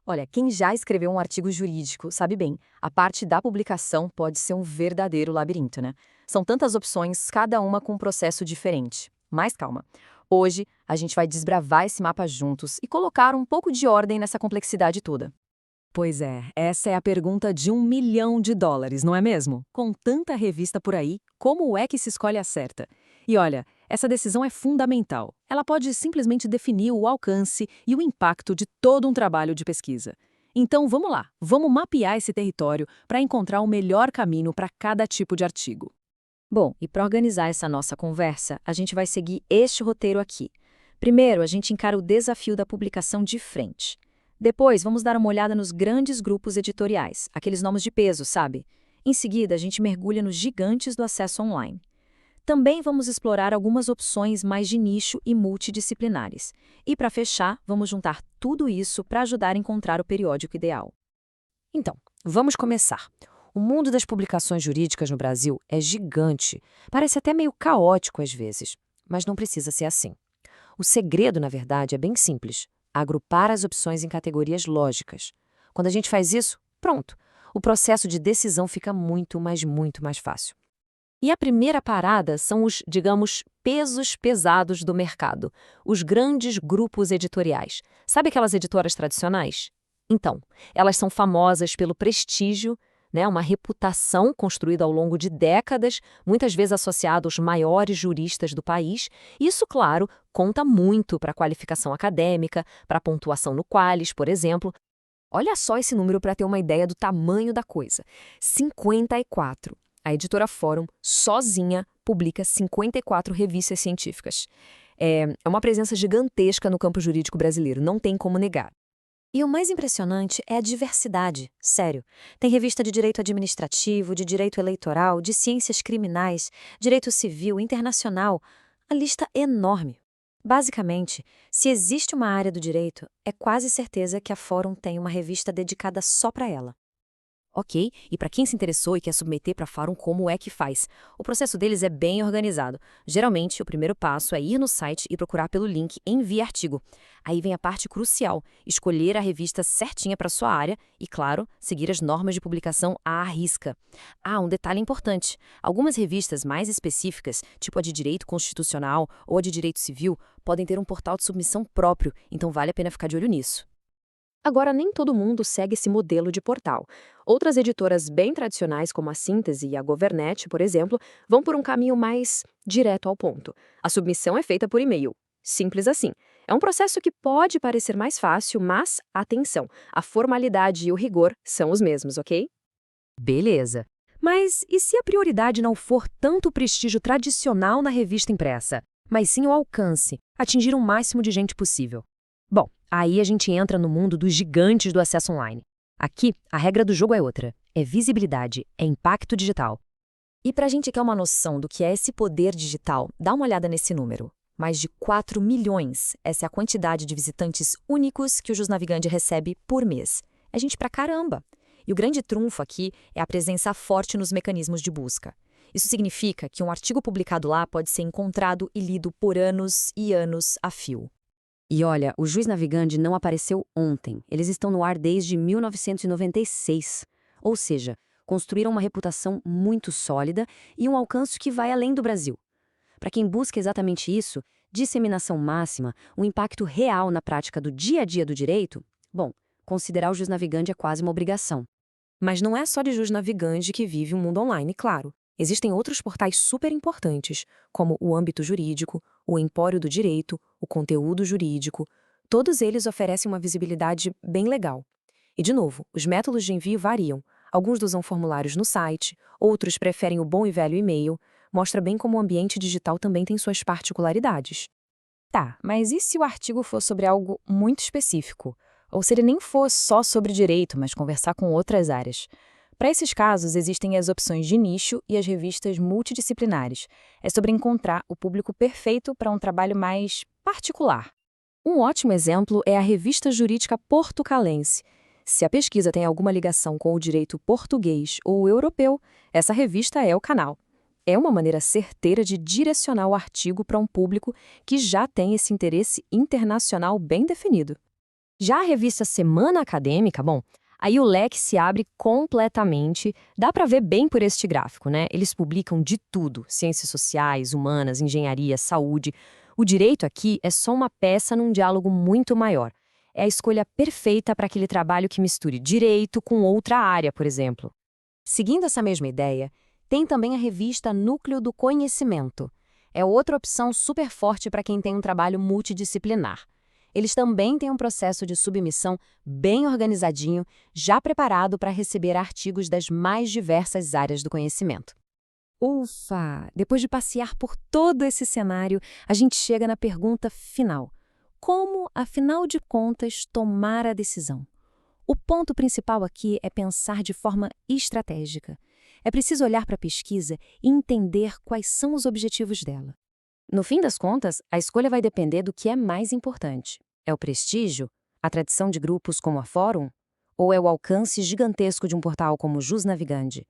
Olha, quem já escreveu um artigo jurídico sabe bem, a parte da publicação pode ser um verdadeiro labirinto, né? São tantas opções, cada uma com um processo diferente. Mas calma. Hoje, a gente vai desbravar esse mapa juntos e colocar um pouco de ordem nessa complexidade toda. Pois é, essa é a pergunta de US$ 1 milhão, não é mesmo? Com tanta revista por aí, como é que se escolhe a certa? E olha, essa decisão é fundamental. Ela pode simplesmente definir o alcance e o impacto de todo um trabalho de pesquisa. Então vamos lá, vamos mapear esse território para encontrar o melhor caminho para cada tipo de artigo. Bom, e para organizar essa nossa conversa, a gente vai seguir este roteiro aqui. Primeiro, a gente encara o desafio da publicação de frente. Depois, vamos dar uma olhada nos grandes grupos editoriais, aqueles nomes de peso, sabe? Em seguida, a gente mergulha nos gigantes do acesso online. Também vamos explorar algumas opções mais de nicho e multidisciplinares. E para fechar, vamos juntar tudo isso para ajudar a encontrar o periódico ideal. Então, vamos começar. O mundo das publicações jurídicas no Brasil é gigante. Parece até meio caótico às vezes, mas não precisa ser assim. O segredo, na verdade, é bem simples: agrupar as opções em categorias lógicas. Quando a gente faz isso, pronto, o processo de decisão fica muito, mas muito mais fácil. E a primeira parada são os, digamos, pesos pesados do mercado, os grandes grupos editoriais. Sabe aquelas editoras tradicionais? Então, elas são famosas pelo prestígio, né, uma reputação construída ao longo de décadas, muitas vezes associada aos maiores juristas do país. Isso, claro, conta muito para a qualificação acadêmica, para a pontuação no Qualis, por exemplo. Olha só esse número para ter uma ideia do tamanho da coisa: 54. A editora Fórum, sozinha, publica 54 revistas científicas. É uma presença gigantesca no campo jurídico brasileiro, não tem como negar. E o mais impressionante é a diversidade, sério. Tem revista de direito administrativo, de direito eleitoral, de ciências criminais, direito civil, internacional. A lista é enorme. Basicamente, se existe uma área do direito, é quase certeza que a Fórum tem uma revista dedicada só para ela. Ok, e para quem se interessou e quer submeter para Fórum, como é que faz? O processo deles é bem organizado. Geralmente, o primeiro passo é ir no site e procurar pelo link Envie Artigo. Aí vem a parte crucial: escolher a revista certinha para sua área e, claro, seguir as normas de publicação à risca. Ah, um detalhe importante: algumas revistas mais específicas, tipo a de Direito Constitucional ou a de Direito Civil, podem ter um portal de submissão próprio, então vale a pena ficar de olho nisso. Agora, nem todo mundo segue esse modelo de portal. Outras editoras bem tradicionais, como a Síntese e a Governet, por exemplo, vão por um caminho mais direto ao ponto. A submissão é feita por e-mail. Simples assim. É um processo que pode parecer mais fácil, mas, atenção, a formalidade e o rigor são os mesmos, ok? Beleza. Mas e se a prioridade não for tanto o prestígio tradicional na revista impressa, mas sim o alcance, atingir o máximo de gente possível? Bom, aí a gente entra no mundo dos gigantes do acesso online. Aqui, a regra do jogo é outra: é visibilidade, é impacto digital. E para a gente quer uma noção do que é esse poder digital, dá uma olhada nesse número. Mais de 4 milhões. Essa é a quantidade de visitantes únicos que o JusNavigande recebe por mês. É gente pra caramba. E o grande trunfo aqui é a presença forte nos mecanismos de busca. Isso significa que um artigo publicado lá pode ser encontrado e lido por anos e anos a fio. E olha, o Juiz Navigande não apareceu ontem. Eles estão no ar desde 1996. Ou seja, construíram uma reputação muito sólida e um alcance que vai além do Brasil. Para quem busca exatamente isso, disseminação máxima, um impacto real na prática do dia a dia do direito, bom, considerar o Juiz Navigande é quase uma obrigação. Mas não é só de Juiz Navigande que vive o mundo online, claro. Existem outros portais super importantes, como o Âmbito Jurídico, o Empório do Direito, o Conteúdo Jurídico. Todos eles oferecem uma visibilidade bem legal. E, de novo, os métodos de envio variam. Alguns usam formulários no site, outros preferem o bom e velho e-mail. Mostra bem como o ambiente digital também tem suas particularidades. Tá, mas e se o artigo for sobre algo muito específico? Ou se ele nem for só sobre direito, mas conversar com outras áreas? Para esses casos, existem as opções de nicho e as revistas multidisciplinares. É sobre encontrar o público perfeito para um trabalho mais particular. Um ótimo exemplo é a Revista Jurídica Portucalense. Se a pesquisa tem alguma ligação com o direito português ou europeu, essa revista é o canal. É uma maneira certeira de direcionar o artigo para um público que já tem esse interesse internacional bem definido. Já a revista Semana Acadêmica, bom, aí o leque se abre completamente, dá para ver bem por este gráfico, né? Eles publicam de tudo, ciências sociais, humanas, engenharia, saúde. O direito aqui é só uma peça num diálogo muito maior. É a escolha perfeita para aquele trabalho que misture direito com outra área, por exemplo. Seguindo essa mesma ideia, tem também a revista Núcleo do Conhecimento. É outra opção super forte para quem tem um trabalho multidisciplinar. Eles também têm um processo de submissão bem organizadinho, já preparado para receber artigos das mais diversas áreas do conhecimento. Ufa! Depois de passear por todo esse cenário, a gente chega na pergunta final. Como, afinal de contas, tomar a decisão? O ponto principal aqui é pensar de forma estratégica. É preciso olhar para a pesquisa e entender quais são os objetivos dela. No fim das contas, a escolha vai depender do que é mais importante. É o prestígio? A tradição de grupos como a Fórum? Ou é o alcance gigantesco de um portal como o Jus Navigandi?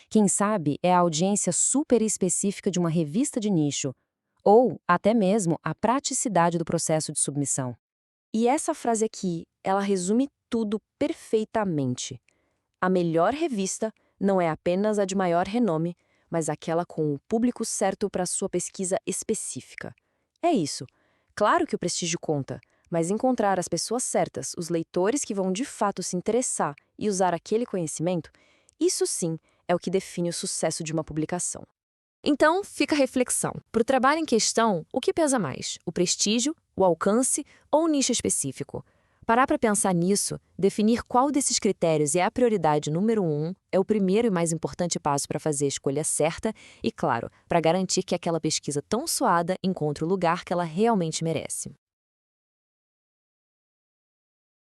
Quem sabe é a audiência super específica de uma revista de nicho, ou até mesmo a praticidade do processo de submissão. E essa frase aqui, ela resume tudo perfeitamente. A melhor revista não é apenas a de maior renome, mas aquela com o público certo para sua pesquisa específica. É isso. Claro que o prestígio conta, mas encontrar as pessoas certas, os leitores que vão de fato se interessar e usar aquele conhecimento, isso sim é o que define o sucesso de uma publicação. Então, fica a reflexão. Para o trabalho em questão, o que pesa mais? O prestígio, o alcance ou o nicho específico? Parar para pensar nisso, definir qual desses critérios é a prioridade número 1, é o primeiro e mais importante passo para fazer a escolha certa e, claro, para garantir que aquela pesquisa tão suada encontre o lugar que ela realmente merece.